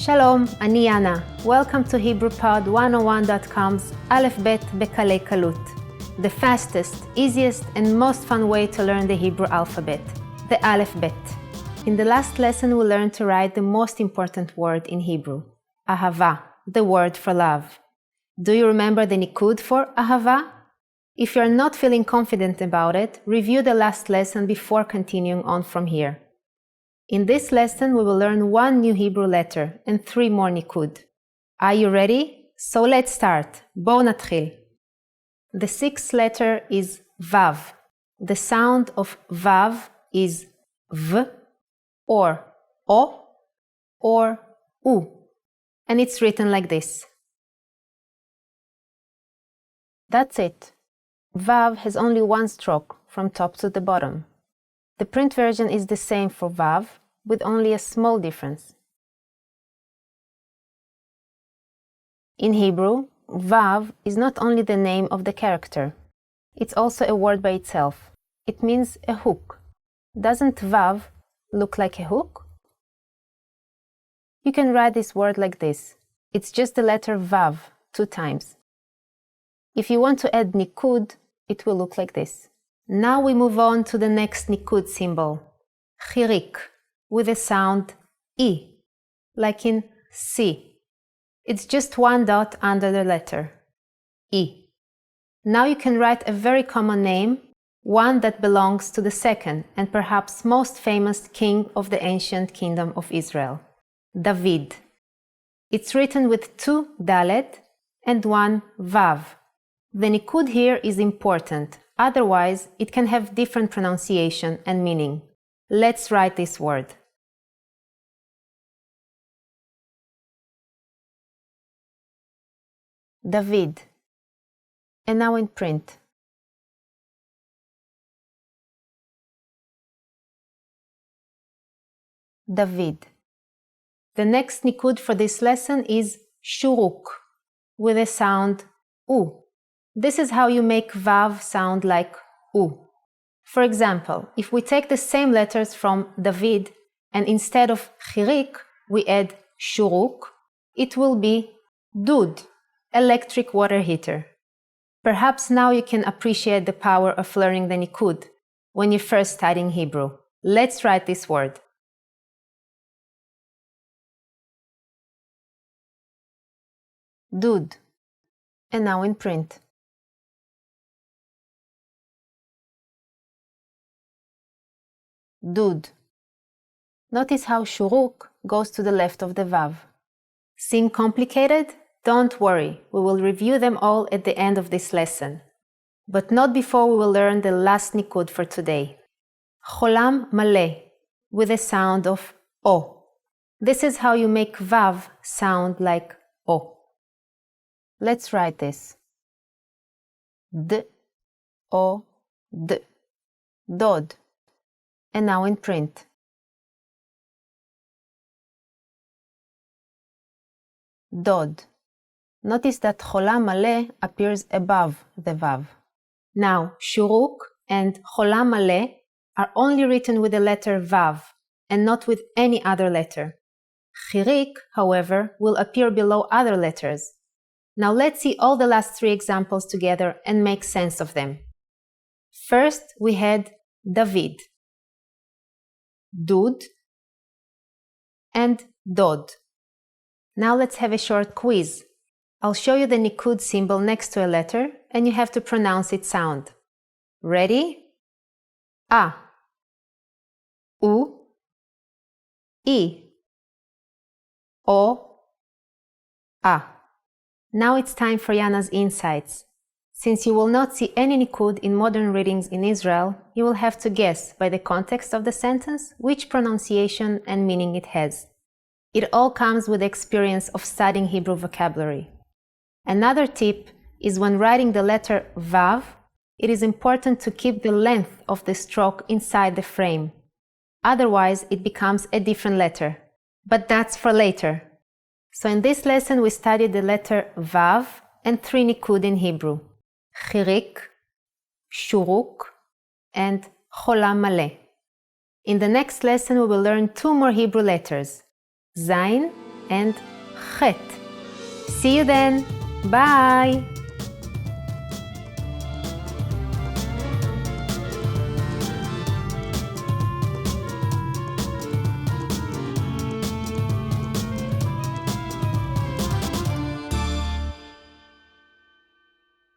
שלום, אני יאנה. Welcome to HebrewPod101.com's Alef-Beit בקלי קלות. The fastest, easiest and most fun way to learn the Hebrew alphabet, the Alef-Beit. In the last lesson we learned to write the most important word in Hebrew, ahava, the word for love. Do you remember the nikud for ahava? If you are not feeling confident about it, review the last lesson before continuing on from here. In this lesson, we will learn one new Hebrew letter and 3 more nikud. Are you ready? So let's start. בואו נתחיל. The 6th letter is vav. The sound of vav is v or o or u. And it's written like this. That's it. Vav has only one stroke from top to the bottom. The print version is the same for Vav, with only a small difference. In Hebrew, Vav is not only the name of the character, it's also a word by itself. It means a hook. Doesn't Vav look like a hook? You can write this word like this. It's just the letter Vav 2 times. If you want to add nikud, it will look like this. Now we move on to the next nikud symbol, Hirik, with the sound E, like in C. It's just 1 dot under the letter, E. Now you can write a very common name, one that belongs to the second and perhaps most famous king of the ancient kingdom of Israel, David. It's written with 2 dalet and 1 vav. The nikud here is important. Otherwise, it can have different pronunciation and meaning. Let's write this word. David. And now in print. David. The next nikud for this lesson is Shuruk, with the sound U. This is how you make Vav sound like U. For example, if we take the same letters from David and instead of Hirik we add Shuruk, it will be Dud, electric water heater. Perhaps now you can appreciate the power of learning the nikud when you're first studying Hebrew. Let's write this word. Dud. And now in print. Dud. Notice how Shuruk goes to the left of the Vav. Seem complicated? Don't worry, we will review them all at the end of this lesson. But not before we will learn the last nikud for today. Cholam maleh, with the sound of O. This is how you make Vav sound like O. Let's write this. D, O, D. Dod. And now in print. Dod. Notice that cholam maleh appears above the vav. Now, Shuruk and cholam maleh are only written with the letter vav and not with any other letter. Hirik, however, will appear below other letters. Now let's see all the last 3 examples together and make sense of them. First, we had David, Dud, and Dod. Now let's have a short quiz. I'll show you the nikud symbol next to a letter and you have to pronounce its sound. Ready? A, U, I, O, A. Now it's time for Yana's insights. Since you will not see any nikud in modern readings in Israel, you will have to guess by the context of the sentence which pronunciation and meaning it has. It all comes with the experience of studying Hebrew vocabulary. Another tip is when writing the letter Vav, it is important to keep the length of the stroke inside the frame. Otherwise, it becomes a different letter. But that's for later. So in this lesson, we studied the letter Vav and 3 nikud in Hebrew. Hirik, Shuruk, and cholam maleh. In the next lesson, we will learn 2 more Hebrew letters, Zayin and chet. See you then. Bye!